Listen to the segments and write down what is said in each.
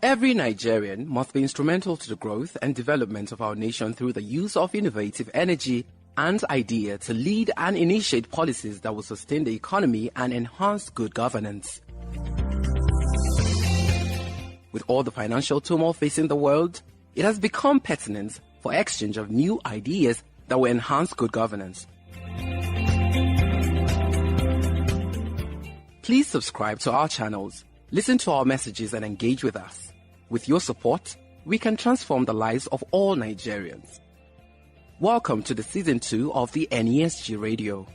Every Nigerian must be instrumental to the growth and development of our nation through the use of innovative energy and idea to lead and initiate policies that will sustain the economy and enhance good governance. With all the financial turmoil facing the world, it has become pertinent for exchange of new ideas that will enhance good governance. Please subscribe to our channels, listen to our messages and engage with us. With your support, we can transform the lives of all Nigerians. Welcome to the Season 2 of the NASG Radio.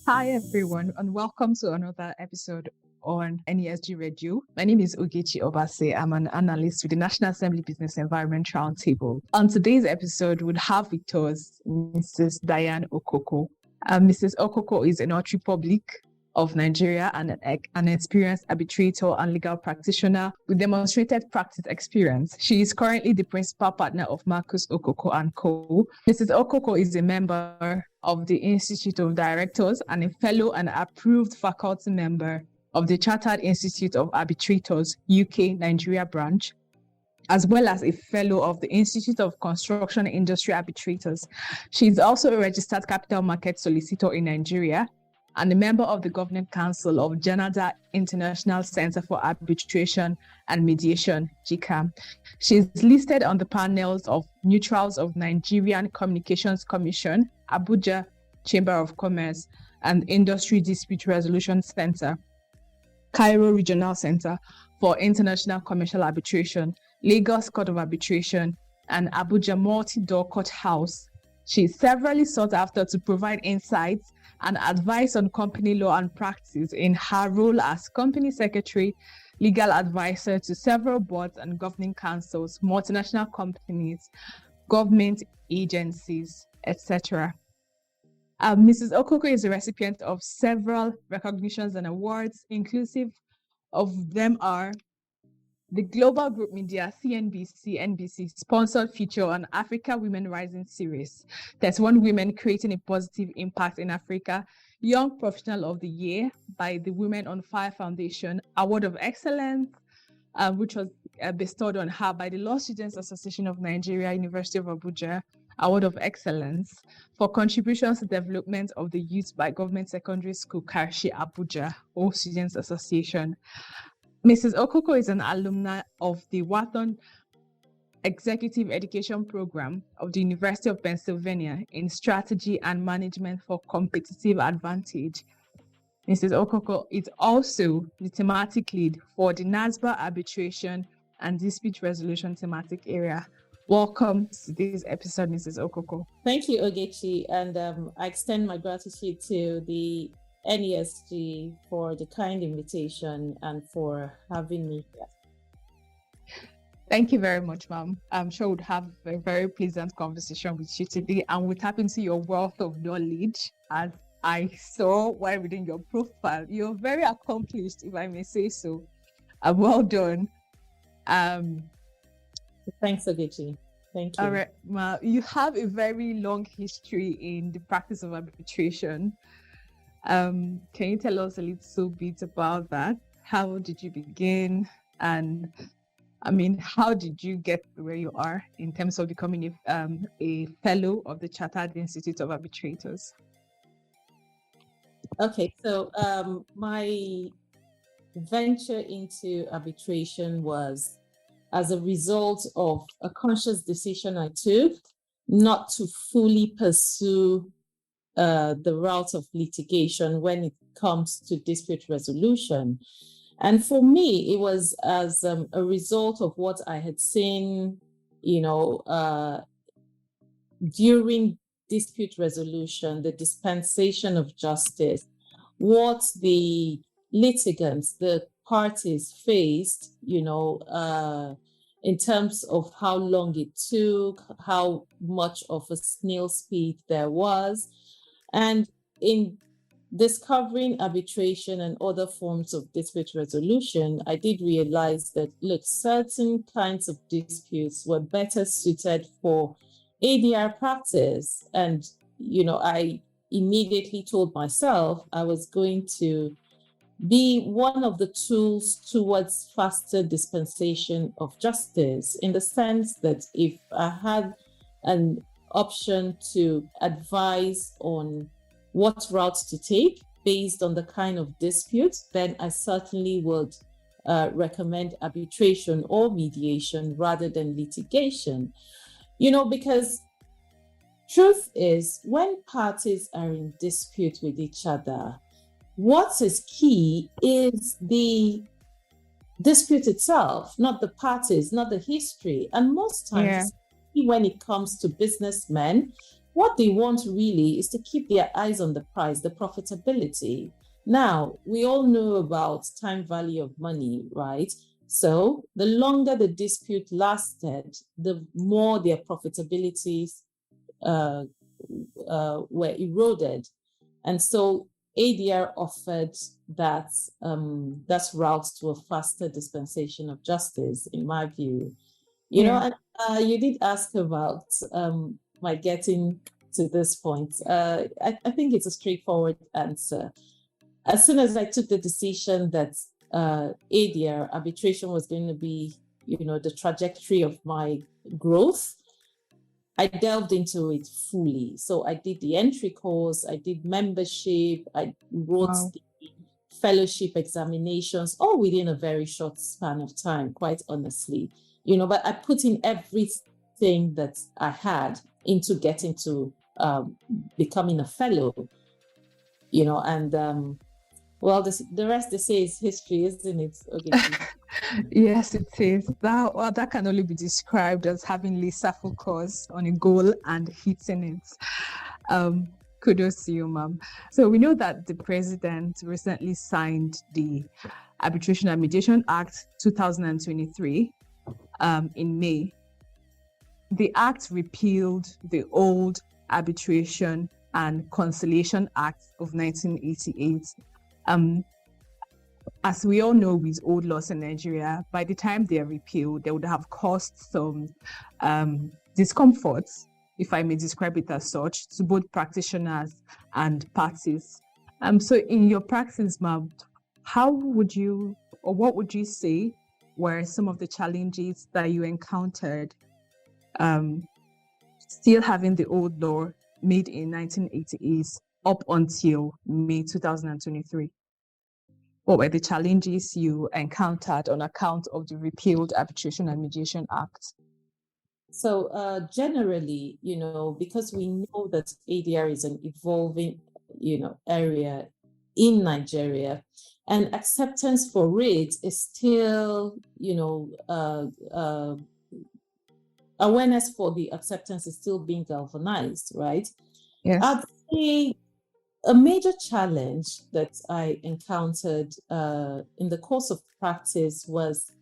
Hi everyone, and welcome to another episode on NASG Radio. My name is Ogechi Obasi. I'm an analyst with the National Assembly Business Environment Roundtable. On today's episode, we'll have with us Mrs. Diane Okoko. Mrs. Okoko is a notary public of Nigeria and an experienced arbitrator and legal practitioner with demonstrated practice experience. She is currently the principal partner of Marcus Okoko & Co. Mrs. Okoko is a member of the Institute of Directors and a fellow and approved faculty member of the Chartered Institute of Arbitrators, UK, Nigeria branch, as well as a fellow of the Institute of Construction Industry Arbitrators. She is also a registered capital market solicitor in Nigeria and a member of the Governing Council of Canada International Center for Arbitration and Mediation, GCAM. She is listed on the panels of Neutrals of Nigerian Communications Commission, Abuja Chamber of Commerce, and Industry Dispute Resolution Center, Cairo Regional Center for International Commercial Arbitration, Lagos Court of Arbitration, and Abuja Multi-Door Courthouse. She is severally sought after to provide insights and advice on company law and practice in her role as company secretary, legal advisor to several boards and governing councils, multinational companies, government agencies, etc. Mrs. Okoko is a recipient of several recognitions and awards. Inclusive of them are the Global Group Media CNBC NBC sponsored feature on Africa Women Rising series. 31 Women Creating a Positive Impact in Africa, Young Professional of the Year by the Women on Fire Foundation, Award of Excellence, which was bestowed on her by the Law Students Association of Nigeria, University of Abuja, Award of Excellence for contributions to development of the youth by Government Secondary School, Karshi, Abuja, All Students Association. Mrs. Okoko is an alumna of the Wharton Executive Education Program of the University of Pennsylvania in Strategy and Management for Competitive Advantage. Mrs. Okoko is also the thematic lead for the NASSBER Arbitration and Dispute Resolution thematic area. Welcome to this episode, Mrs. Okoko. Thank you, Ogechi, and I extend my gratitude to the NASG for the kind invitation and for having me here. Thank you very much, ma'am. I'm sure we'll have a very pleasant conversation with you today, and we'll tap into your wealth of knowledge. As I saw while reading your profile, you're very accomplished, if I may say so. Well done. Thanks, Ogechi. Thank you. All right, well, you have a very long history in the practice of arbitration. Can you tell us a little bit about that? How did you begin? And how did you get to where you are in terms of becoming a fellow of the Chartered Institute of Arbitrators? Okay, so my venture into arbitration was as a result of a conscious decision I took not to fully pursue the route of litigation when it comes to dispute resolution. And for me, it was as a result of what I had seen, during dispute resolution, the dispensation of justice, what the litigants, the parties faced, in terms of how long it took, how much of a snail speed there was. And in discovering arbitration and other forms of dispute resolution, I did realize that, certain kinds of disputes were better suited for ADR practice. And, I immediately told myself I was going to be one of the tools towards faster dispensation of justice, in the sense that if I had an option to advise on what route to take based on the kind of dispute, then I certainly would recommend arbitration or mediation rather than litigation. Because truth is, when parties are in dispute with each other, what is key is the dispute itself, not the parties, not the history. And most times, when it comes to businessmen, what they want really is to keep their eyes on the prize, the profitability. Now, we all know about time value of money, right? So the longer the dispute lasted, the more their profitabilities were eroded. And so ADR offered that route to a faster dispensation of justice, in my view. And you did ask about my getting to this point. I think it's a straightforward answer. As soon as I took the decision that ADR, arbitration, was going to be, the trajectory of my growth, I delved into it fully. So I did the entry course, I did membership, I wrote the fellowship examinations, all within a very short span of time, quite honestly. But I put in everything that I had into getting to becoming a fellow, and well, the rest they say is history, isn't it? Okay. Yes, it is. That can only be described as having laser focus on a goal and hitting it. Kudos to you, ma'am. So we know that the president recently signed the Arbitration and Mediation Act 2023 in May. The act repealed the old Arbitration and Conciliation Act of 1988. As we all know, with old laws in Nigeria, by the time they are repealed, they would have caused some discomforts, if I may describe it as such, to both practitioners and parties. So in your practice, ma'am, how would you, or what would you say were some of the challenges that you encountered still having the old law made in 1988 up until May 2023? What were the challenges you encountered on account of the repealed Arbitration and Mediation Act? So generally, because we know that ADR is an evolving, area in Nigeria, and acceptance for it is still, awareness for the acceptance is still being galvanized, right? Yes. I'd say a major challenge that I encountered in the course of practice was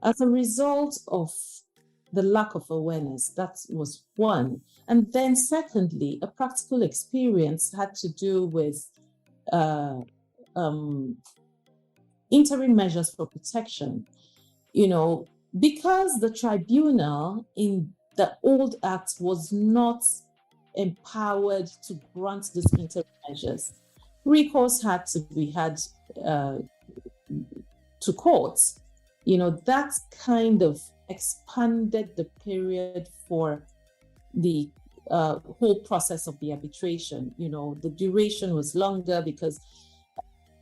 as a result of the lack of awareness. That was one. And then secondly, a practical experience had to do with interim measures for protection. Because the tribunal in the old act was not empowered to grant these interim measures, recourse had to be had to courts. That kind of expanded the period for the whole process of the arbitration. The duration was longer because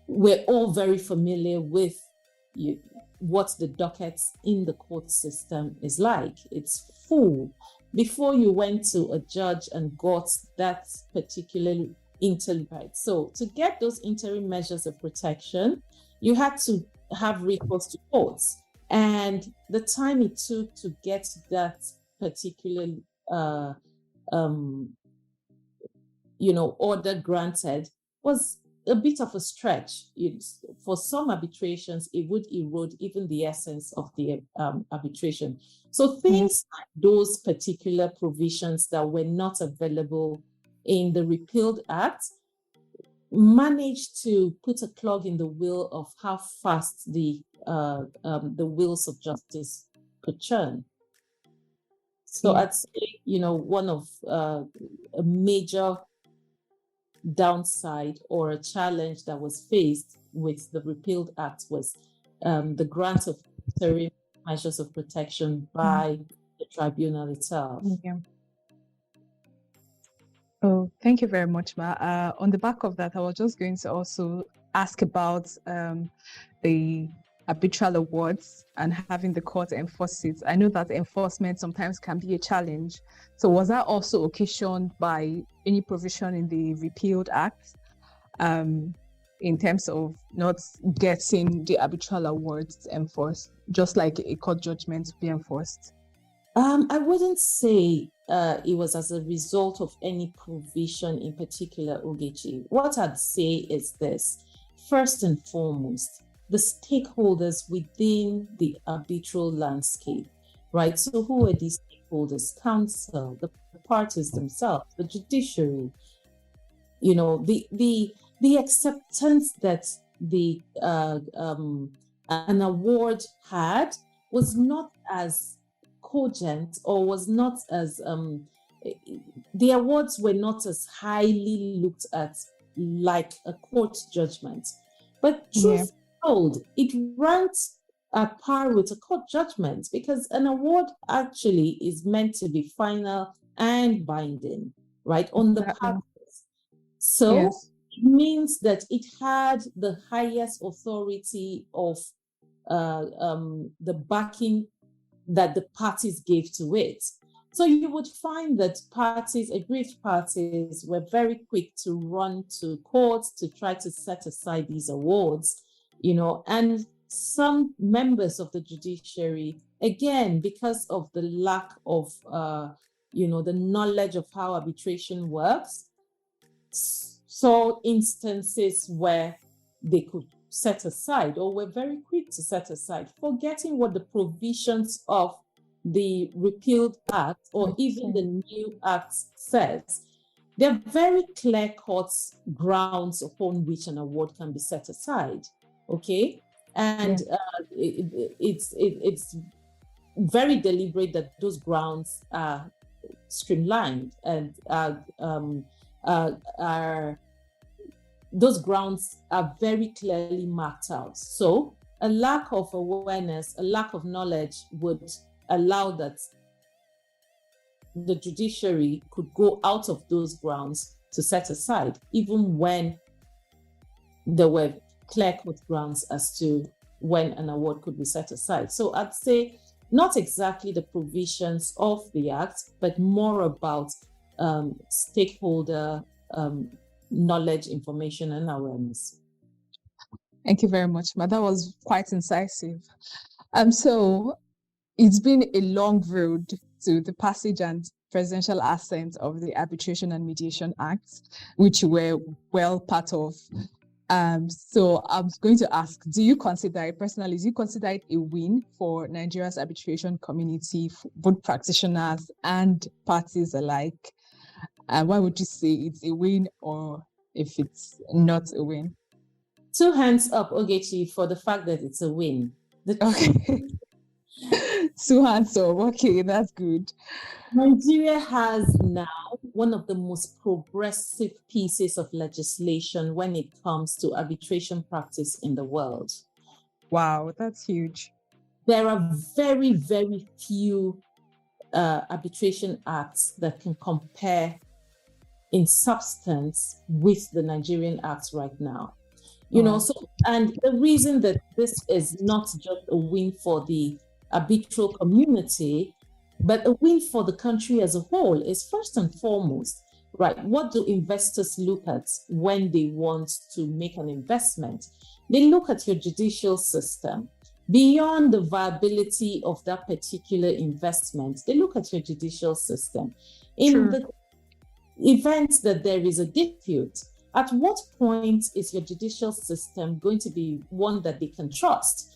we're all very familiar with what the dockets in the court system is like. It's full. Before you went to a judge and got that particular interim right. So to get those interim measures of protection, you had to have recourse to courts. And the time it took to get that particular order granted was a bit of a stretch. For some arbitrations, it would erode even the essence of the arbitration. So things like those particular provisions that were not available in the repealed act managed to put a clog in the wheel of how fast the wheels of justice could churn. So I'd say, one of a major downside or a challenge that was faced with the repealed act was the grant of interim measures of protection by the tribunal itself. Yeah. Oh, thank you very much, Ma. On the back of that, I was just going to also ask about the arbitral awards and having the court enforce it. I know that enforcement sometimes can be a challenge. So was that also occasioned by any provision in the repealed act in terms of not getting the arbitral awards enforced, just like a court judgment to be enforced? I wouldn't say it was as a result of any provision in particular, Ogechi. What I'd say is this. First and foremost, the stakeholders within the arbitral landscape, right? So who are these stakeholders? Counsel, the parties themselves, the judiciary, you know, the acceptance that the an award had was not as cogent, or was not as the awards were not as highly looked at like a court judgment. But truth told, it ranks at par with a court judgment, because an award actually is meant to be final and binding, right, on the parties. So it means that it had the highest authority of the backing that the parties gave to it. So you would find that parties, aggrieved parties, were very quick to run to courts to try to set aside these awards, you know, and some members of the judiciary, again, because of the lack of, the knowledge of how arbitration works, saw instances where they could set aside, or were very quick to set aside, forgetting what the provisions of the repealed act or even the new act says. There are very clear-cut grounds upon which an award can be set aside, okay? And it's very deliberate that those grounds are streamlined and those grounds are very clearly marked out. So a lack of awareness, a lack of knowledge would allow that the judiciary could go out of those grounds to set aside, even when there were clear-cut grounds as to when an award could be set aside. So I'd say not exactly the provisions of the act, but more about stakeholder knowledge, information, and awareness. Thank you very much, Ma. That was quite incisive. So it's been a long road to the passage and presidential assent of the Arbitration and Mediation Act, which we're well part of. So I'm going to ask, do you consider it a win for Nigeria's arbitration community, both practitioners and parties alike? And why would you say it's a win, or if it's not a win? Two hands up, Ogechi, for the fact that it's a win. Okay. Two hands up. Okay, that's good. Nigeria has now one of the most progressive pieces of legislation when it comes to arbitration practice in the world. Wow, that's huge. There are very, very few arbitration acts that can compare in substance with the Nigerian acts right now. You know, so, and the reason that this is not just a win for the arbitral community, but a win for the country as a whole is first and foremost, right? What do investors look at when they want to make an investment? They look at your judicial system. Beyond the viability of that particular investment, they look at your judicial system. In the event that there is a dispute, at what point is your judicial system going to be one that they can trust?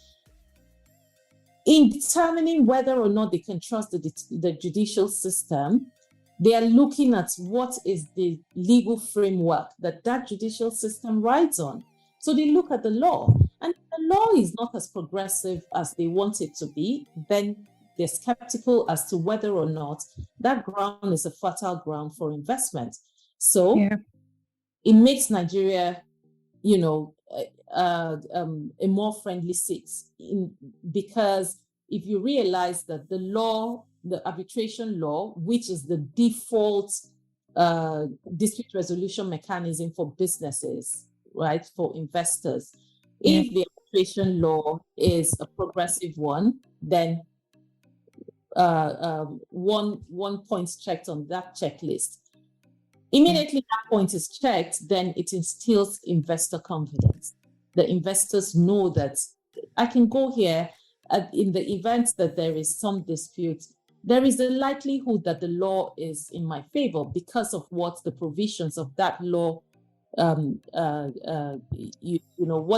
In determining whether or not they can trust the judicial system, they are looking at what is the legal framework that judicial system rides on. So they look at the law, and if the law is not as progressive as they want it to be, then they're skeptical as to whether or not that ground is a fertile ground for investment. So it makes Nigeria, a more friendly seat, because if you realize that the arbitration law, which is the default dispute resolution mechanism for businesses, right, for investors, if the arbitration law is a progressive one, then one point checked on that checklist. Immediately that point is checked, then it instills investor confidence. The investors know that I can go here in the event that there is some dispute. There is a likelihood that the law is in my favor because of what the provisions of that law, what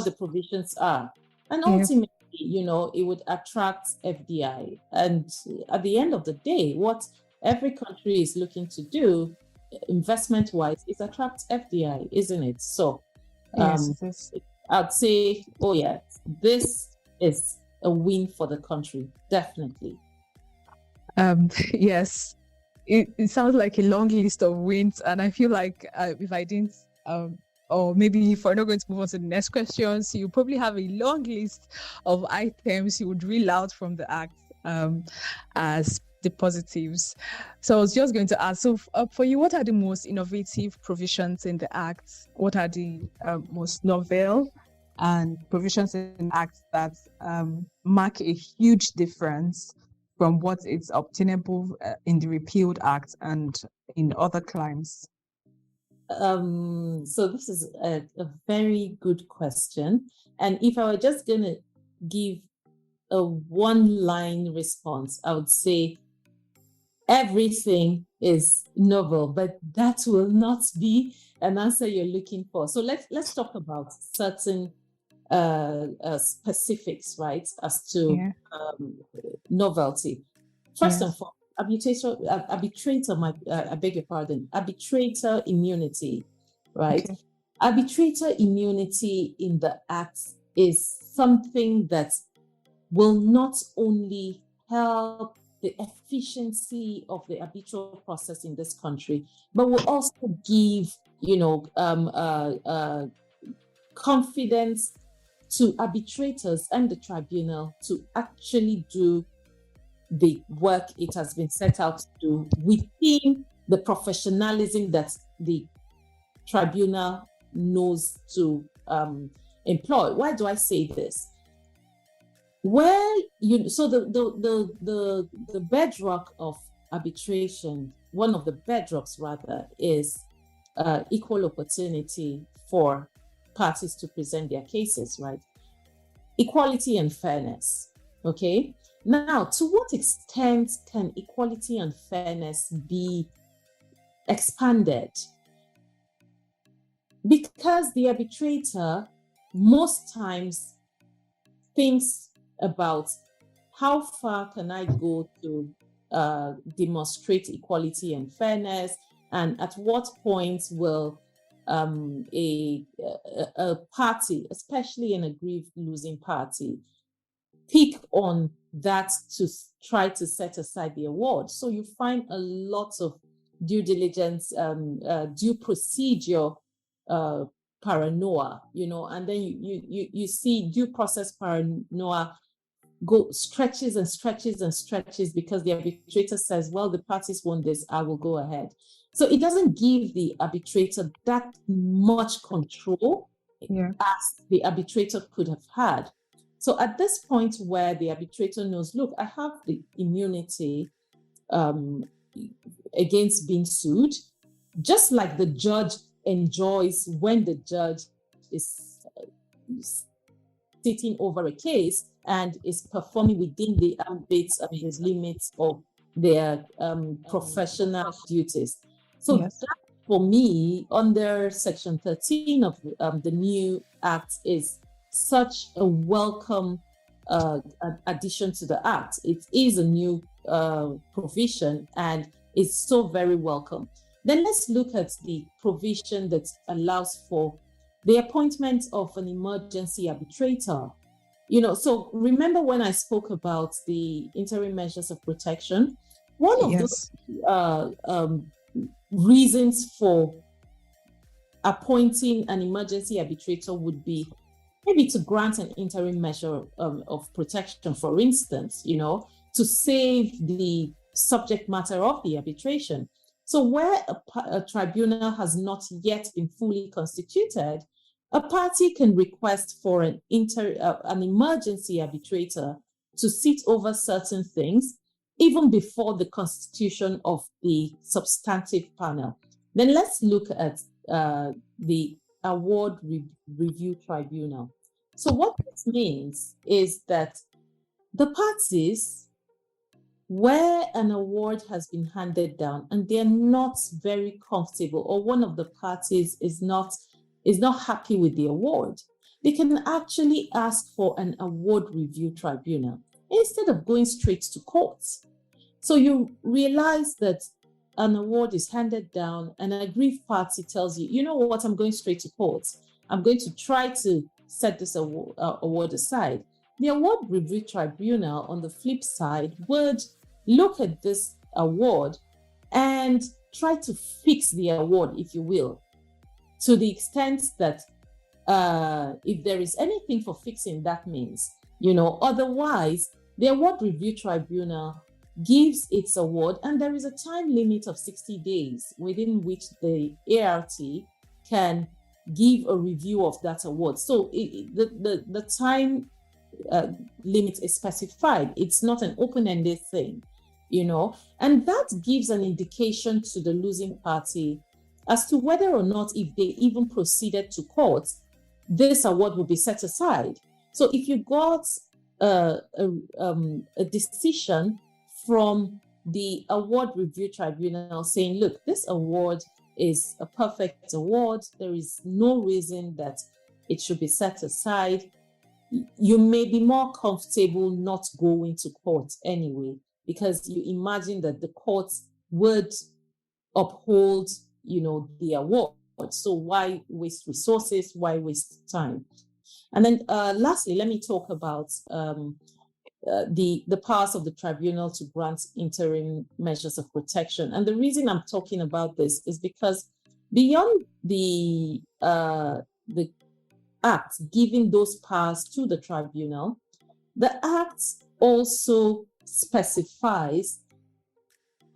the provisions are. And ultimately, it would attract FDI. And at the end of the day, what every country is looking to do, investment-wise, is attract FDI, isn't it? So I'd say, this is a win for the country, definitely. Yes, it sounds like a long list of wins, and I feel like if I didn't, or maybe if we're not going to move on to the next questions, you probably have a long list of items you would reel out from the Act as the positives. So I was just going to ask, so for you, what are the most innovative provisions in the Act? What are the most novel and provisions in the Act that mark a huge difference from what is obtainable in the repealed Act and in other climes? So this is a very good question. And if I were just going to give a one-line response, I would say everything is novel, but that will not be an answer you're looking for. So let's talk about certain specifics, right, as to novelty. First and foremost, arbitrator immunity, right? Okay. Arbitrator immunity in the Act is something that will not only help the efficiency of the arbitral process in this country, but will also give, confidence to arbitrators and the tribunal to actually do the work it has been set out to do within the professionalism that the tribunal knows to employ. Why do I say this? So the bedrock of arbitration, one of the bedrocks rather, is equal opportunity for parties to present their cases, right? Equality and fairness, okay? Now, to what extent can equality and fairness be expanded? Because the arbitrator most times thinks about how far can I go to demonstrate equality and fairness, and at what point will a party, especially an aggrieved losing party, pick on that to try to set aside the award. So you find a lot of due diligence, due procedure paranoia, and then you see due process paranoia go stretches and stretches and stretches because the arbitrator says, well, the parties want this, I will go ahead. So it doesn't give the arbitrator that much control as the arbitrator could have had. So at this point where the arbitrator knows, look, I have the immunity against being sued, just like the judge enjoys when the judge is sitting over a case and is performing within the ambit of his limits of their professional duties. So that, for me, under Section 13 of the new Act is such a welcome addition to the Act. It is a new provision and it's so very welcome. Then let's look at the provision that allows for the appointment of an emergency arbitrator. So remember when I spoke about the interim measures of protection, one of those reasons for appointing an emergency arbitrator would be maybe to grant an interim measure of protection, for instance, to save the subject matter of the arbitration. So where a tribunal has not yet been fully constituted, a party can request for an emergency arbitrator to sit over certain things, even before the constitution of the substantive panel. Then let's look at the award review tribunal. So what this means is that the parties, where an award has been handed down and they're not very comfortable, or one of the parties is not happy with the award, they can actually ask for an award review tribunal instead of going straight to court. So you realize that an award is handed down, and an aggrieved party tells you, you know what, I'm going straight to court. I'm going to try to set this award aside. The award review tribunal, on the flip side, would look at this award and try to fix the award, if you will, to the extent that if there is anything for fixing, that means, otherwise, the award review tribunal gives its award, and there is a time limit of 60 days within which the ART can give a review of that award. So the time limit is specified. It's not an open-ended thing, and that gives an indication to the losing party as to whether or not, if they even proceeded to court, this award will be set aside. So if you got a decision from the award review tribunal saying, look, this award is a perfect award, there is no reason that it should be set aside, you may be more comfortable not going to court anyway, because you imagine that the court would uphold, the award. So why waste resources? Why waste time? And then lastly, let me talk about the powers of the tribunal to grant interim measures of protection. And the reason I'm talking about this is because beyond the Act giving those powers to the tribunal, the Act also specifies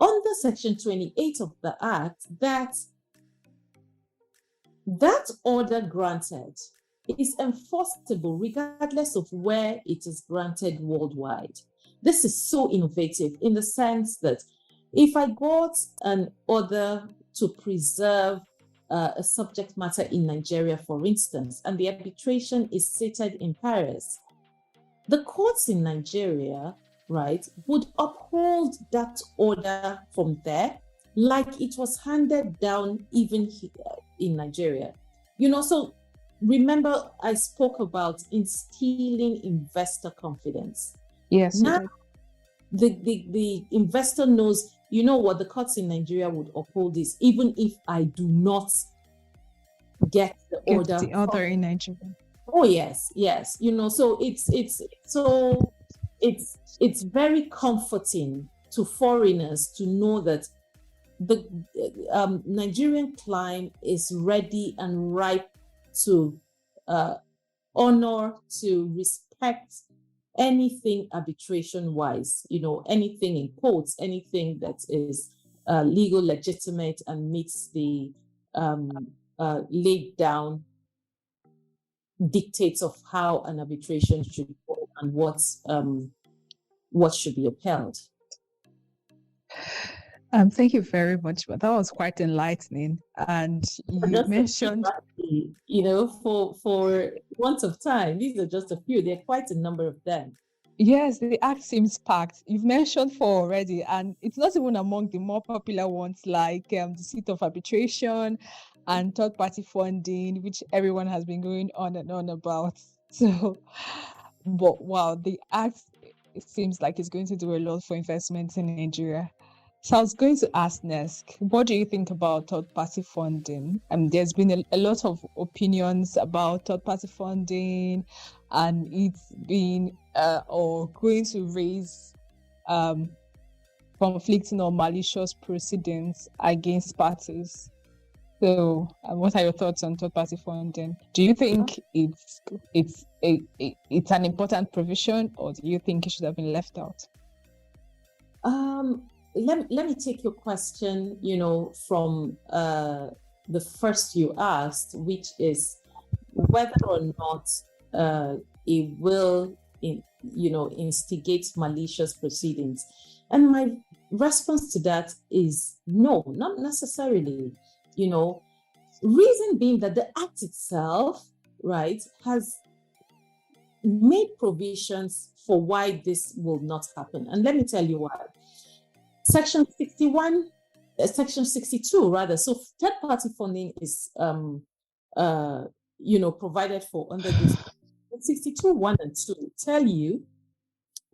under Section 28 of the Act that order granted is enforceable regardless of where it is granted worldwide. This is so innovative in the sense that if I got an order to preserve a subject matter in Nigeria, for instance, and the arbitration is seated in Paris, the courts in Nigeria, right, would uphold that order from there like it was handed down even here in Nigeria. So remember, I spoke about instilling investor confidence. Yes. Now, the investor knows, what, the courts in Nigeria would uphold this, even if I do not get the order. The order in Nigeria. Oh yes. So it's very comforting to foreigners to know that the Nigerian client is ready and ripe to honor, to respect anything arbitration-wise, anything in quotes, anything that is legal, legitimate, and meets the laid down dictates of how an arbitration should go and what should be upheld. Thank you very much. But that was quite enlightening. And you mentioned, for want of time, these are just a few. There are quite a number of them. Yes, the Act seems packed. You've mentioned 4 already, and it's not even among the more popular ones like the seat of arbitration and third-party funding, which everyone has been going on and on about. So, but wow, the Act, it seems like it's going to do a lot for investments in Nigeria. So I was going to ask Nesk, what do you think about third-party funding? There's been a lot of opinions about third-party funding, and it's been or going to raise conflicting or malicious proceedings against parties. So, what are your thoughts on third-party funding? Do you think it's an important provision, or do you think it should have been left out? Let me take your question, from the first you asked, which is whether or not it will, instigate malicious proceedings. And my response to that is no, not necessarily. Reason being that the Act itself, right, has made provisions for why this will not happen. And let me tell you why. Section 62 rather. So third-party funding is, provided for under this. 62, 1 and 2 tell you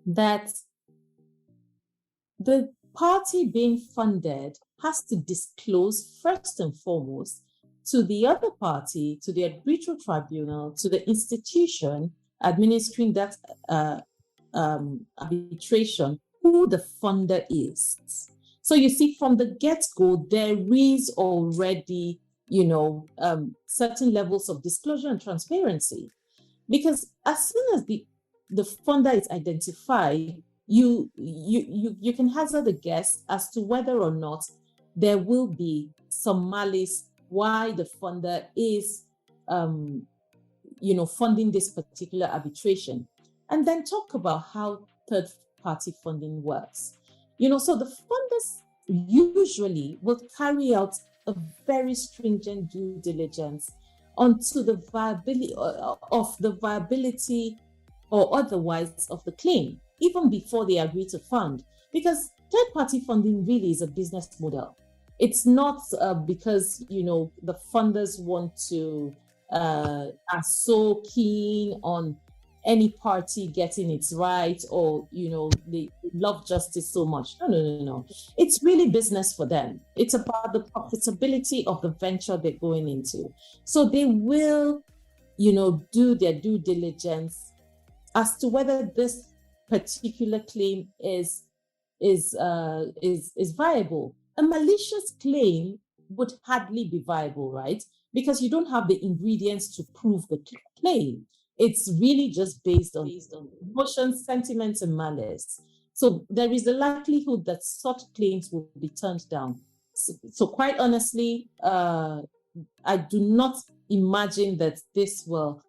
that the party being funded has to disclose first and foremost to the other party, to the arbitral tribunal, to the institution administering that arbitration, who the funder is. So you see, from the get-go, there is already, certain levels of disclosure and transparency. Because as soon as the funder is identified, you can hazard a guess as to whether or not there will be some malice why the funder is funding this particular arbitration, and then talk about how third-party funding works. So the funders usually will carry out a very stringent due diligence onto the viability or otherwise of the claim, even before they agree to fund. Because third-party funding really is a business model. It's not because, the funders want to, are so keen on any party getting it right, or, they love justice so much. No. It's really business for them. It's about the profitability of the venture they're going into. So they will, do their due diligence as to whether this particular claim is viable. A malicious claim would hardly be viable, right? Because you don't have the ingredients to prove the claim. It's really just based on emotions, sentiments, and malice. So there is a likelihood that such claims will be turned down. So quite honestly, I do not imagine that this will,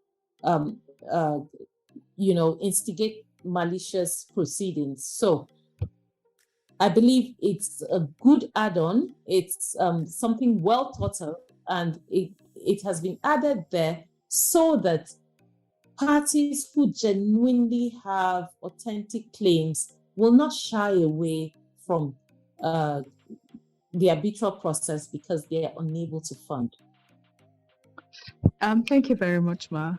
instigate malicious proceedings. So I believe it's a good add-on. It's something well thought of, and it has been added there so that parties who genuinely have authentic claims will not shy away from the arbitral process because they are unable to fund. Thank you very much, Ma.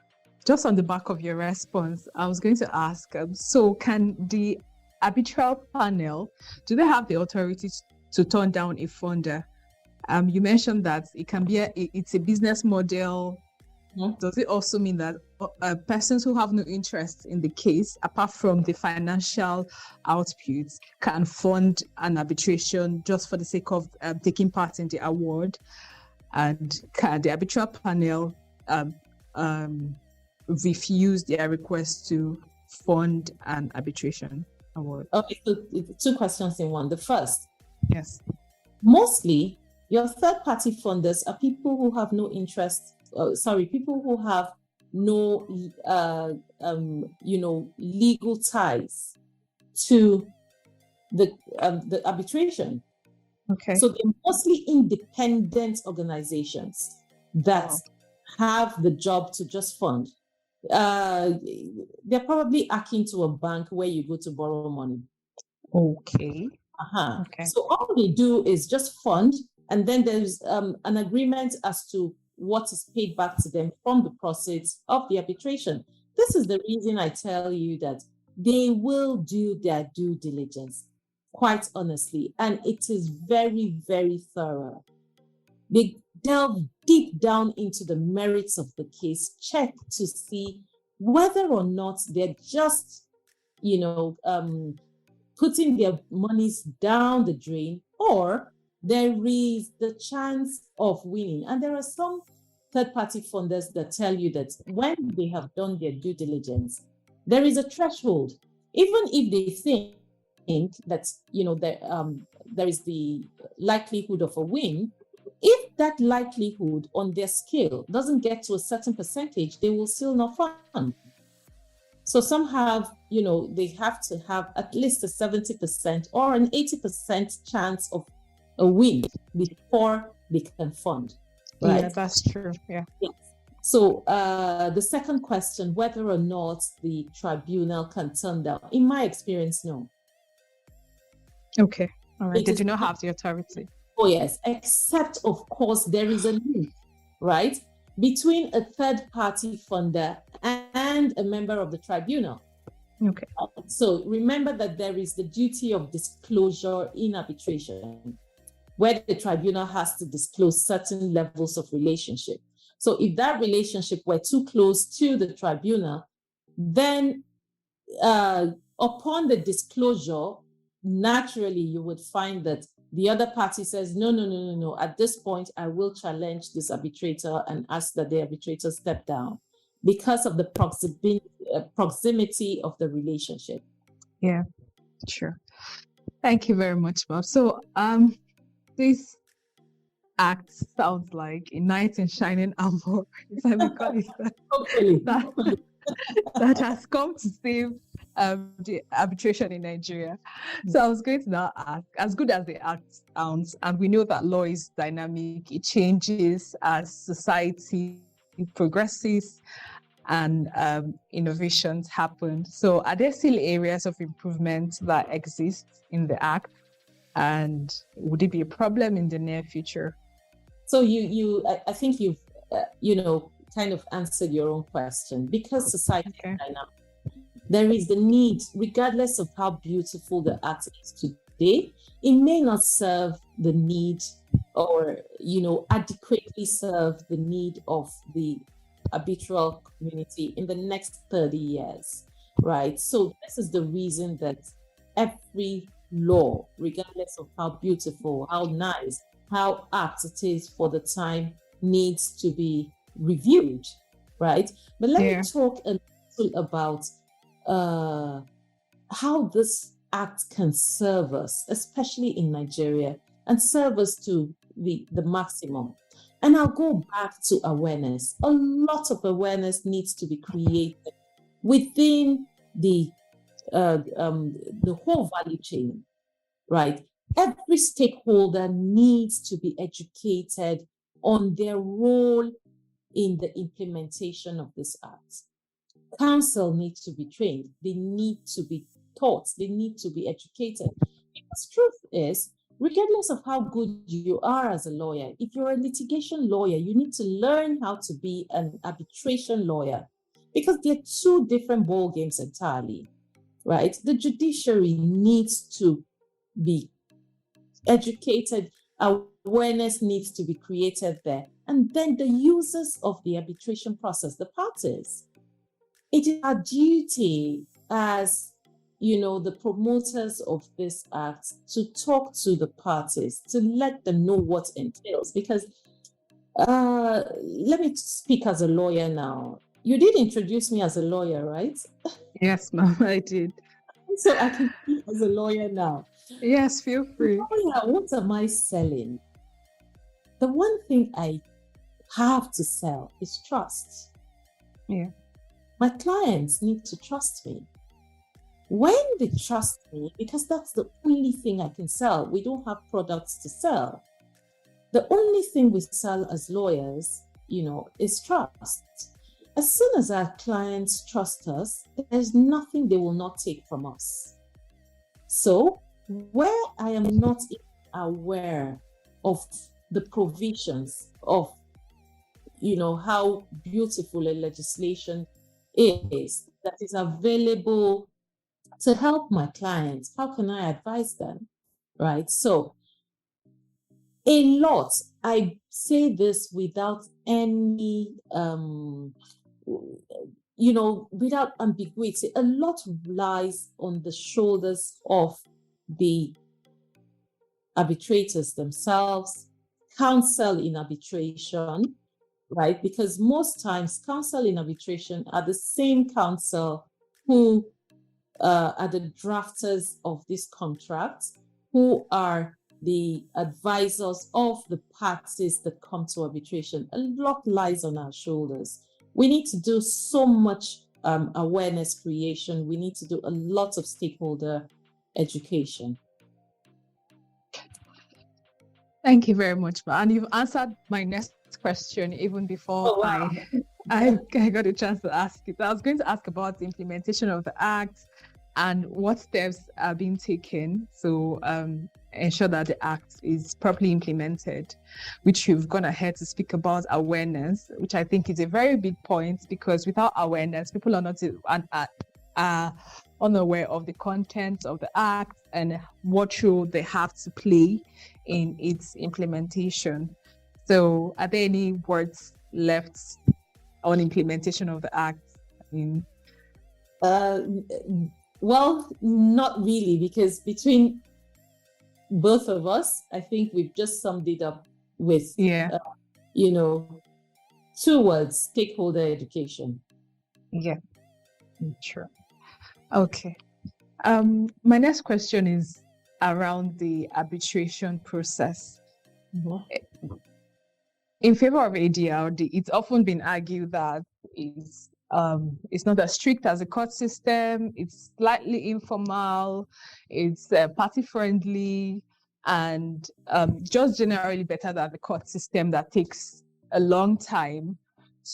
Just on the back of your response, I was going to ask, so can the arbitral panel, do they have the authority to turn down a funder? You mentioned that it can be it's a business model. Does it also mean that persons who have no interest in the case, apart from the financial outputs, can fund an arbitration just for the sake of taking part in the award? And can the arbitral panel refuse their request to fund an arbitration award? Okay, so two questions in one. The first, yes, mostly your third-party funders are people who have no interest. People who have no, legal ties to the arbitration. Okay. So they're mostly independent organizations that have the job to just fund. They're probably akin to a bank where you go to borrow money. Okay. Okay. So all they do is just fund, and then there's an agreement as to what is paid back to them from the proceeds of the arbitration. This is the reason I tell you that they will do their due diligence, quite honestly, and it is very, very thorough. They delve deep down into the merits of the case, check to see whether or not they're just, putting their monies down the drain, or there is the chance of winning. And there are some third-party funders that tell you that when they have done their due diligence, there is a threshold. Even if they think that, there is the likelihood of a win, if that likelihood on their scale doesn't get to a certain percentage, they will still not fund. So some have, they have to have at least a 70% or an 80% chance of a win before they can fund. Right? Yeah, that's true. Yeah. Yes. So the second question, whether or not the tribunal can turn down, in my experience, no. Okay. All right. They do not have the authority. Oh, yes. Except, of course, there is a link, right, between a third-party funder and a member of the tribunal. Okay. So remember that there is the duty of disclosure in arbitration, where the tribunal has to disclose certain levels of relationship. So if that relationship were too close to the tribunal, then upon the disclosure, naturally you would find that the other party says, no. At this point, I will challenge this arbitrator and ask that the arbitrator step down because of the proximity of the relationship. Yeah, sure. Thank you very much, Bob. So this act sounds like a knight in shining armor, if I may call it that, that has come to save the arbitration in Nigeria. So I was going to now ask, as good as the act sounds, and we know that law is dynamic, it changes as society progresses and innovations happen. So are there still areas of improvement that exist in the act? And would it be a problem in the near future? So I think you've, kind of answered your own question. Because society is dynamic, there is the need, regardless of how beautiful the act is today, it may not serve the need or, adequately serve the need of the arbitral community in the next 30 years, right? So this is the reason that every law, regardless of how beautiful, how nice, how apt it is for the time, needs to be reviewed, right? But let me talk a little about how this act can serve us, especially in Nigeria, and serve us to the maximum. And I'll go back to awareness. A lot of awareness needs to be created within the whole value chain, right? Every stakeholder needs to be educated on their role in the implementation of this act. Counsel needs to be trained. They need to be taught. They need to be educated. Because truth is, regardless of how good you are as a lawyer, if you're a litigation lawyer, you need to learn how to be an arbitration lawyer, because they're two different ball games entirely, right? The judiciary needs to be educated. Awareness needs to be created there. And then the users of the arbitration process, the parties. It is our duty as, the promoters of this act to talk to the parties, to let them know what entails. Because let me speak as a lawyer now. You did introduce me as a lawyer, right? Yes, ma'am, I did. So I can speak as a lawyer now. Yes, feel free. What am I selling? The one thing I have to sell is trust. Yeah. My clients need to trust me. When they trust me, because that's the only thing I can sell. We don't have products to sell. The only thing we sell as lawyers, is trust. As soon as our clients trust us, there's nothing they will not take from us. So where I am not aware of the provisions of, how beautiful a legislation is that is available to help my clients, how can I advise them, right? So a lot, I say this without any, without ambiguity, a lot lies on the shoulders of the arbitrators themselves, counsel in arbitration, right? Because most times counsel in arbitration are the same counsel who are the drafters of this contract, who are the advisors of the parties that come to arbitration. A lot lies on our shoulders. We need to do so much awareness creation. We need to do a lot of stakeholder education. Thank you very much, Ma. And you've answered my next question even before I got a chance to ask it. I was going to ask about the implementation of the Act and what steps are being taken to ensure that the Act is properly implemented, which you've gone ahead to speak about awareness, which I think is a very big point, because without awareness, people are not unaware of the content of the Act and what role they have to play in its implementation. So are there any words left on implementation of the Act? Well, not really, because between both of us, I think we've just summed it up with, 2 words: stakeholder education. Yeah, sure. Okay. My next question is around the arbitration process. Mm-hmm. In favor of ADR, it's often been argued that it's not as strict as the court system. It's slightly informal. It's party friendly, and just generally better than the court system that takes a long time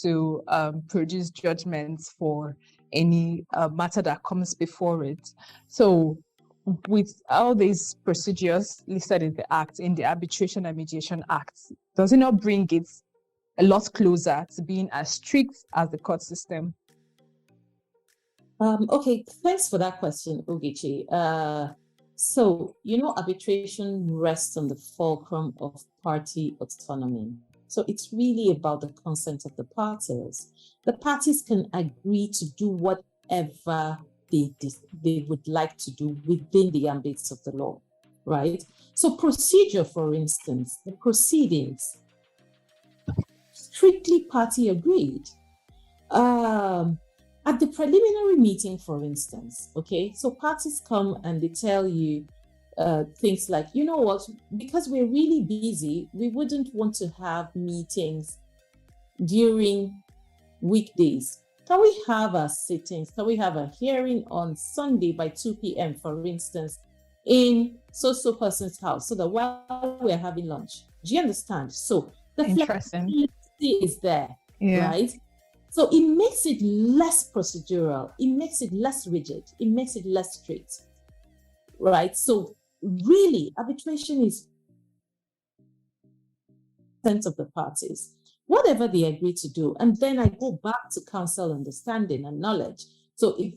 to produce judgments for any matter that comes before it. So, with all these procedures listed in the Act, in the Arbitration and Mediation Act, does it not bring it a lot closer to being as strict as the court system? Okay, thanks for that question, Ogechi. So, arbitration rests on the fulcrum of party autonomy. So it's really about the consent of the parties. The parties can agree to do whatever they would like to do within the ambits of the law, right? So procedure, for instance, the proceedings, strictly party agreed. At the preliminary meeting, for instance, okay, so parties come and they tell you things like, you know what, because we're really busy, we wouldn't want to have meetings during weekdays. Can we have our sittings? Can we have a hearing on Sunday by 2 p.m., for instance, in so-so person's house, so that while we're having lunch? Do you understand? So the flexibility is there, right? So it makes it less procedural. It makes it less rigid. It makes it less strict, right? So really, arbitration is sense of the parties, whatever they agree to do. And then I go back to counsel understanding and knowledge. So if,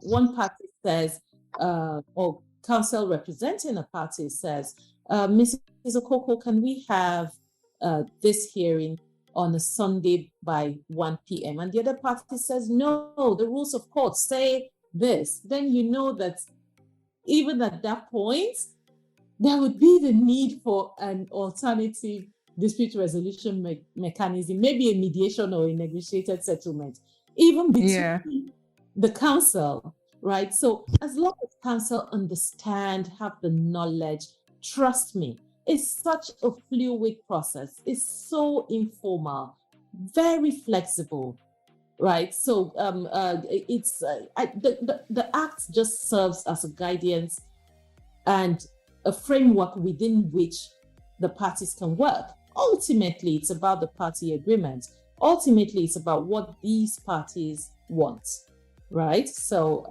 one party says, or counsel representing a party says, Mrs. Okoko, can we have this hearing on a Sunday by 1 p.m. And the other party says, no, the rules of court say this. Then you know that even at that point, there would be the need for an alternative dispute resolution mechanism, maybe a mediation or a negotiated settlement, even between the counsel, right? So as long as counsel understand, have the knowledge, trust me, it's such a fluid process. It's so informal, very flexible, right? So the Act just serves as a guidance and a framework within which the parties can work. Ultimately, it's about the party agreement. Ultimately, it's about what these parties want, right? So,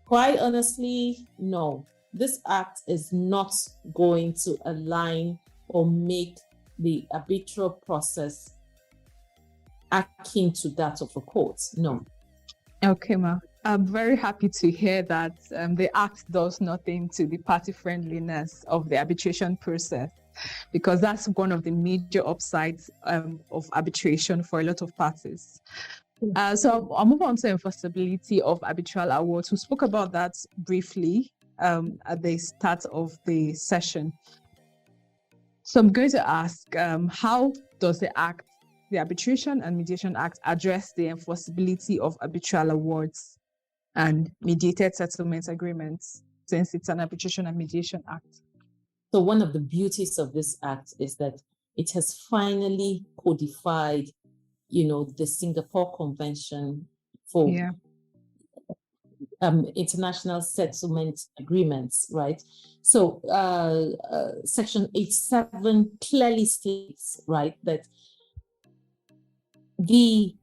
quite honestly, no. This Act is not going to align or make the arbitral process akin to that of a court. No. Okay, Ma. I'm very happy to hear that the Act does nothing to the party friendliness of the arbitration process, because that's one of the major upsides of arbitration for a lot of parties. So I'll move on to enforceability of arbitral awards. We spoke about that briefly at the start of the session. So I'm going to ask, how does the Arbitration and Mediation Act, address the enforceability of arbitral awards and mediated settlement agreements, since it's an Arbitration and Mediation Act? So one of the beauties of this act is that it has finally codified, the Singapore Convention for international settlement agreements, right? So Section 87 clearly states, right, that the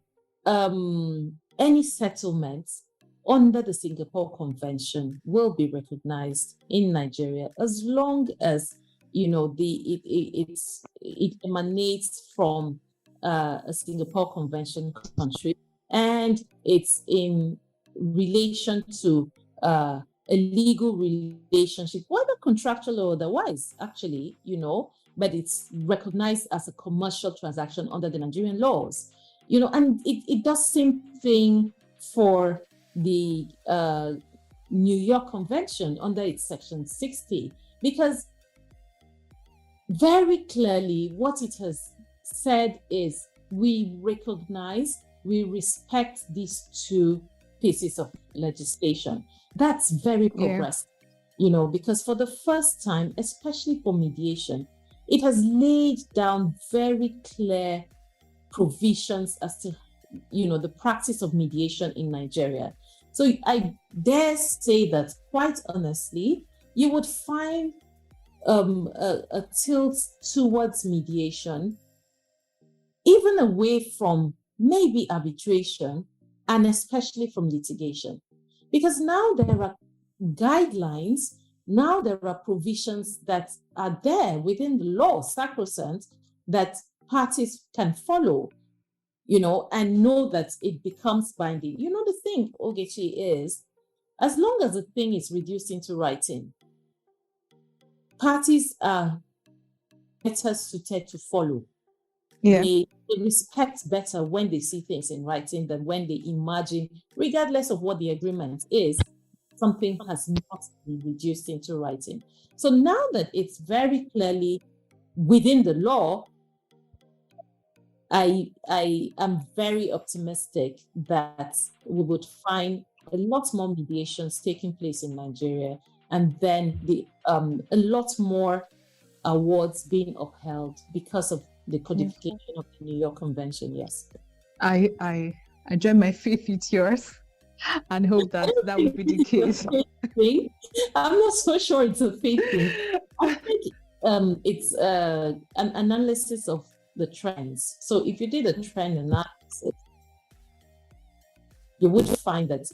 any settlements under the Singapore Convention will be recognized in Nigeria as long as it emanates from a Singapore Convention country, and it's in relation to a legal relationship, whether contractual or otherwise, actually, but it's recognized as a commercial transaction under the Nigerian laws, and it does same thing for the New York Convention under its Section 60, because very clearly what it has said is we recognize, we respect these two pieces of legislation. That's very progressive, because for the first time, especially for mediation, it has laid down very clear provisions as to, the practice of mediation in Nigeria. So I dare say that, quite honestly, you would find a tilt towards mediation, even away from maybe arbitration, and especially from litigation. Because now there are guidelines, now there are provisions that are there within the law, sacrosanct, that parties can follow, and know that it becomes binding. The thing, Ogechi, is as long as the thing is reduced into writing, parties are better suited to follow. They respect better when they see things in writing than when they imagine, regardless of what the agreement is, something has not been reduced into writing. So now that it's very clearly within the law, I am very optimistic that we would find a lot more mediations taking place in Nigeria, and then a lot more awards being upheld because of the codification of the New York Convention. Yes, I join my faith with yours and hope that would be the case. I'm not so sure it's a faith thing. I think it's an analysis of the trends. So if you did a trend analysis, you would find that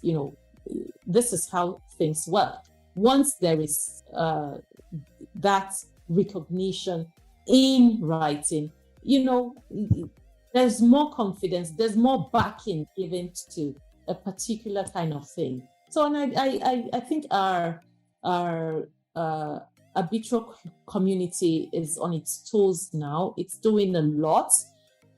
this is how things work. Once there is that recognition in writing, there's more confidence, there's more backing given to a particular kind of thing. So, and I think our arbitral community is on its toes now. It's doing a lot.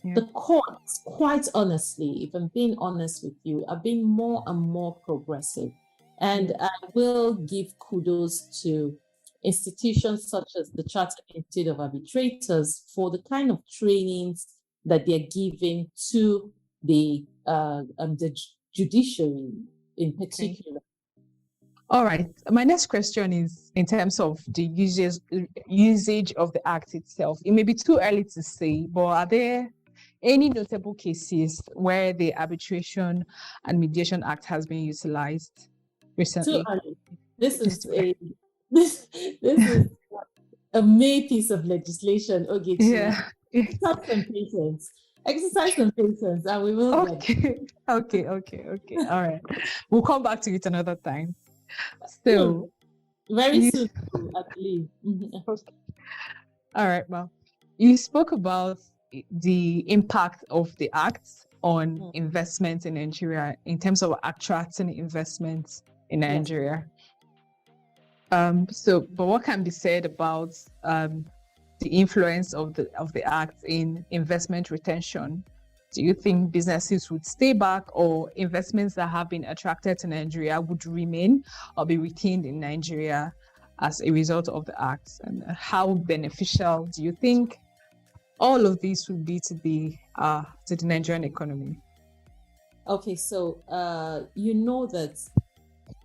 The courts, quite honestly, if I'm being honest with you, are being more and more progressive. And I will give kudos to institutions such as the Chartered Institute of Arbitrators for the kind of trainings that they're giving to the judiciary in particular. All right. My next question is in terms of the usage of the Act itself. It may be too early to say, but are there any notable cases where the Arbitration and Mediation Act has been utilized recently? Too early. This is a May piece of legislation, Ogechi. Exercise some patience, and we will. Okay. All right. We'll come back to it another time. So very soon, I believe. All right, Ma'am. You spoke about the impact of the Act on investment in Nigeria in terms of attracting investments in Nigeria. Yes. But what can be said about the influence of the Act in investment retention? do you think businesses would stay back, or investments that have been attracted to Nigeria would remain or be retained in Nigeria as a result of the act? And how beneficial do you think all of these would be to the Nigerian economy? Okay, so you know that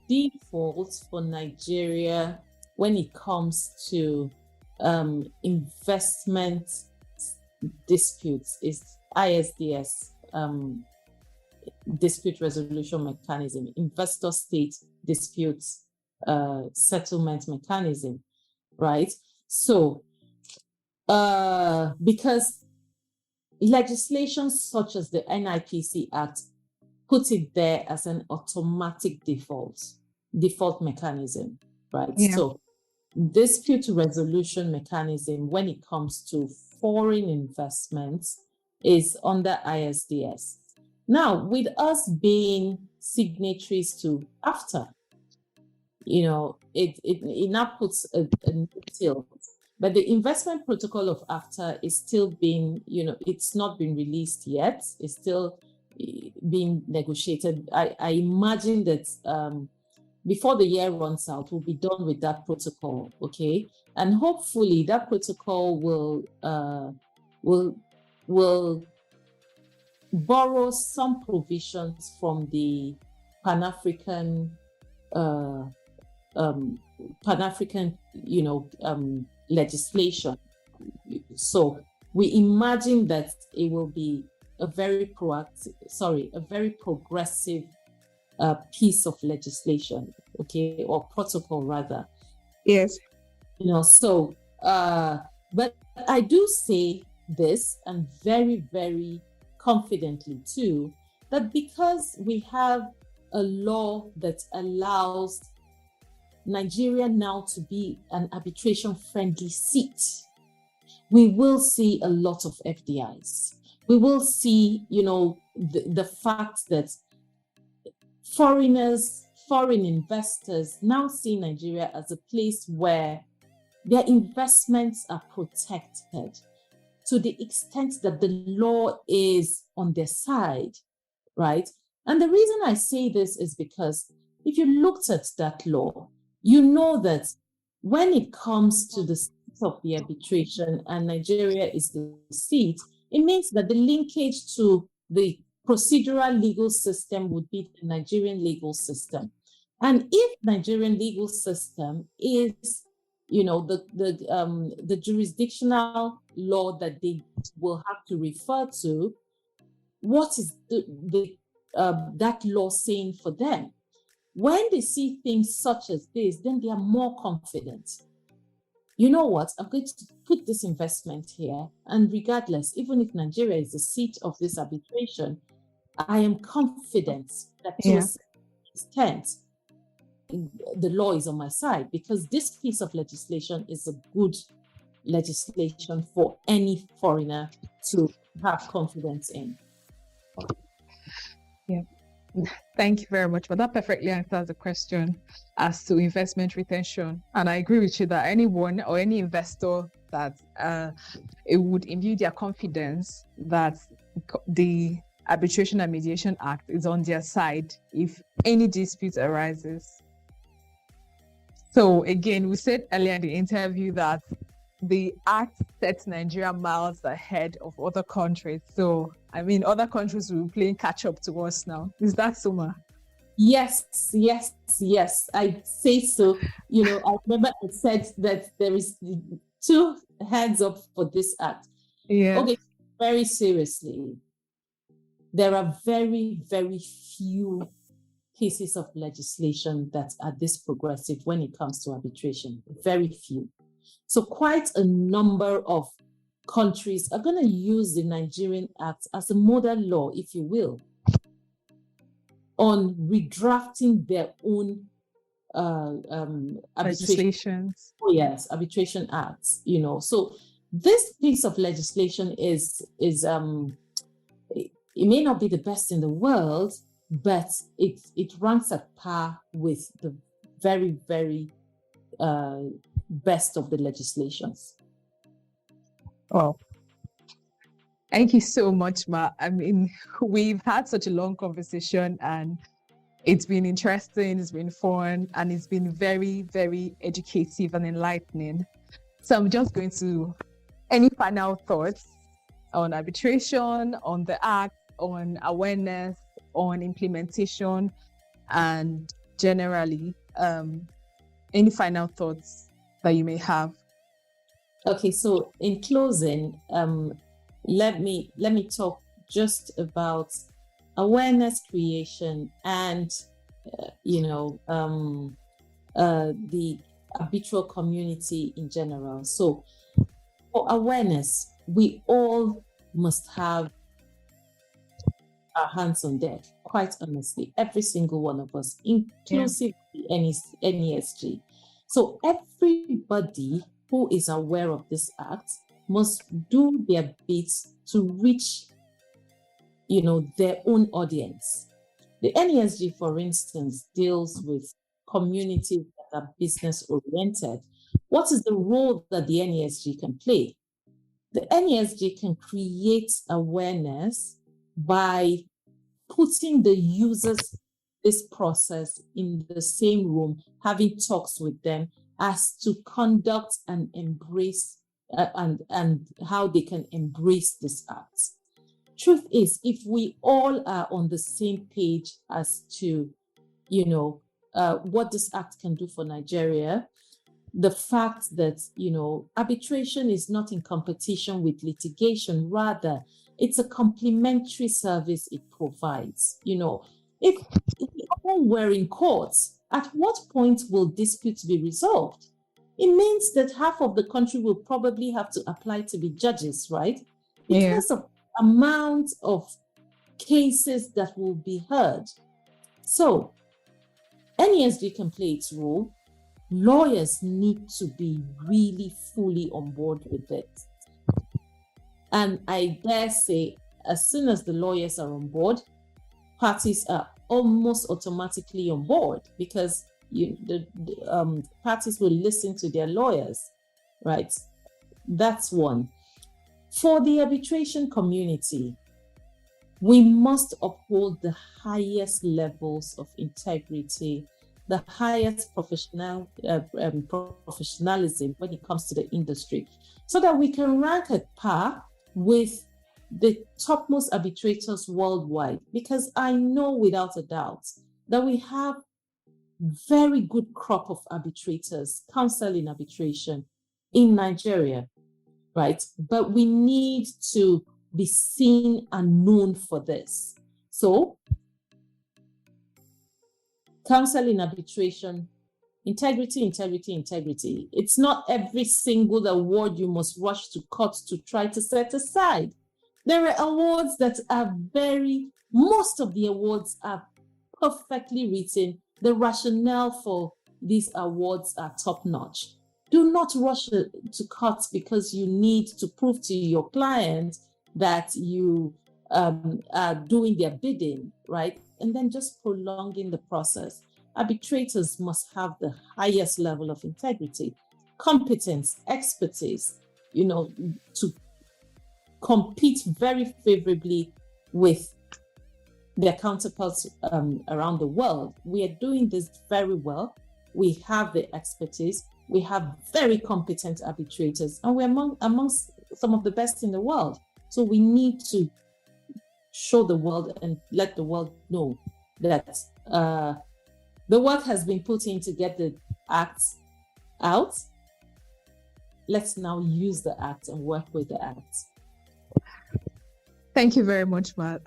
default for Nigeria when it comes to investment disputes is ISDS, dispute resolution mechanism, investor state disputes settlement mechanism, right? So because legislation such as the NIPC Act put it there as an automatic default mechanism, right? Yeah. So dispute resolution mechanism when it comes to foreign investments is under ISDS. Now, with us being signatories to AFTA, you know, it now puts a tilt. But the investment protocol of AFTA is still being, you know, it's not been released yet. It's still being negotiated. I imagine that before the year runs out, we'll be done with that protocol, okay? And hopefully that protocol will borrow some provisions from the Pan-African, legislation. So we imagine that it will be a very progressive piece of legislation, okay, or protocol rather. Yes. You know, so, but I do say this, and very, very confidently too, that because we have a law that allows Nigeria now to be an arbitration-friendly seat, we will see a lot of FDIs. We will see, you know, the fact that foreign investors now see Nigeria as a place where their investments are protected to the extent that the law is on their side, right? And the reason I say this is because if you looked at that law, you know that when it comes to the seat of the arbitration and Nigeria is the seat, it means that the linkage to the procedural legal system would be the Nigerian legal system. And if Nigerian legal system is, you know, the jurisdictional law that they will have to refer to, what is that law saying for them? When they see things such as this, then they are more confident. You know what? I'm going to put this investment here, and regardless, even if Nigeria is the seat of this arbitration, I am confident that to a certain extent, the law is on my side, because this piece of legislation is a good legislation for any foreigner to have confidence in. Yeah. Thank you very much. But that perfectly answers the question as to investment retention. And I agree with you that anyone or any investor that it would imbue their confidence that the Arbitration and Mediation Act is on their side if any dispute arises. So again, we said earlier in the interview that the act sets Nigeria miles ahead of other countries. So, I mean, other countries will be playing catch up to us now. Is that so, Ma? Yes. I say so. You know, I remember I said that there is 2 hands up for this act. Yeah. Okay, very seriously. There are very, very few pieces of legislation that are this progressive when it comes to arbitration. Very few. So quite a number of countries are going to use the Nigerian Act as a model law, if you will, on redrafting their own legislations. Oh, yes, arbitration acts, you know. So this piece of legislation is it may not be the best in the world, but it ranks at par with the very, very best of the legislations. Oh, Thank you so much, Ma. I mean, we've had such a long conversation and it's been interesting, it's been fun, and it's been very, very educative and enlightening. So I'm just going to, any final thoughts on arbitration, on the act, on awareness, on implementation, and generally, any final thoughts that you may have? Okay, so in closing, let me talk just about awareness creation and the arbitral community in general. So for awareness, we all must have our hands on deck, quite honestly, every single one of us, inclusive the NASG. So everybody who is aware of this act must do their bit to reach, their own audience. The NASG, for instance, deals with communities that are business-oriented. What is the role that the NASG can play? The NASG can create awareness by putting the users this process in the same room, having talks with them as to conduct and embrace and how they can embrace this act. Truth is, if we all are on the same page as to, what this act can do for Nigeria, the fact that, arbitration is not in competition with litigation, rather, it's a complementary service it provides. If all were in courts, at what point will disputes be resolved? It means that half of the country will probably have to apply to be judges, right? Because of amount of cases that will be heard. So NASG can play its role. Lawyers need to be really fully on board with it. And I dare say, as soon as the lawyers are on board, parties are almost automatically on board because the parties will listen to their lawyers, right? That's one. For the arbitration community, we must uphold the highest levels of integrity, the highest professionalism when it comes to the industry, so that we can rank at par with the topmost arbitrators worldwide. Because I know without a doubt that we have very good crop of arbitrators, counsel in arbitration in Nigeria, right? But we need to be seen and known for this. So, counsel in arbitration, integrity, integrity, integrity. It's not every single award you must rush to court to try to set aside. There are awards that are most of the awards are perfectly written. The rationale for these awards are top-notch. Do not rush to court because you need to prove to your client that you are doing their bidding, right? And then just prolonging the process. Arbitrators must have the highest level of integrity, competence, expertise, to compete very favorably with their counterparts around the world. We are doing this very well. We have the expertise. We have very competent arbitrators, and we're amongst some of the best in the world. So we need to show the world and let the world know that the work has been put in to get the act out. Let's now use the act and work with the act. Thank you very much, Matt,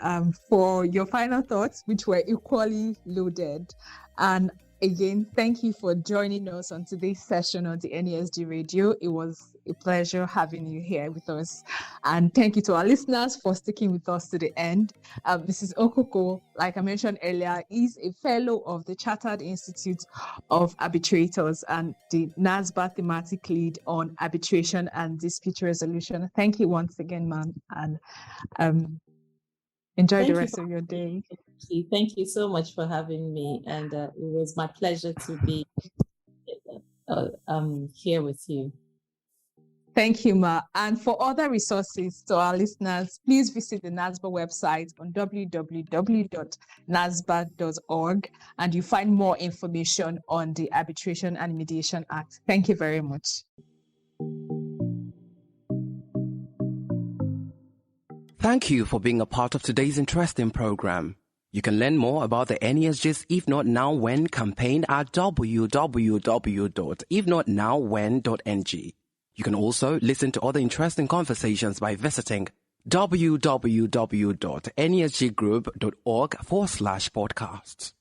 for your final thoughts, which were equally loaded. And again, thank you for joining us on today's session on the NASG Radio. It was a pleasure having you here with us. And thank you to our listeners for sticking with us to the end. Mrs. Okoko, like I mentioned earlier, is a fellow of the Chartered Institute of Arbitrators and the NASSBER Thematic Lead on Arbitration and Dispute Resolution. Thank you once again, ma'am, and enjoy the rest of your day. Thank you so much for having me, and it was my pleasure to be here with you. Thank you, Ma. And for other resources to our listeners, please visit the NASSBER website on www.nassber.org, and you find more information on the Arbitration and Mediation Act. Thank you very much. Thank you for being a part of today's interesting program. You can learn more about the NASG's If Not Now When campaign at www.ifnotnowwhen.ng. You can also listen to other interesting conversations by visiting www.nasggroup.org/podcasts.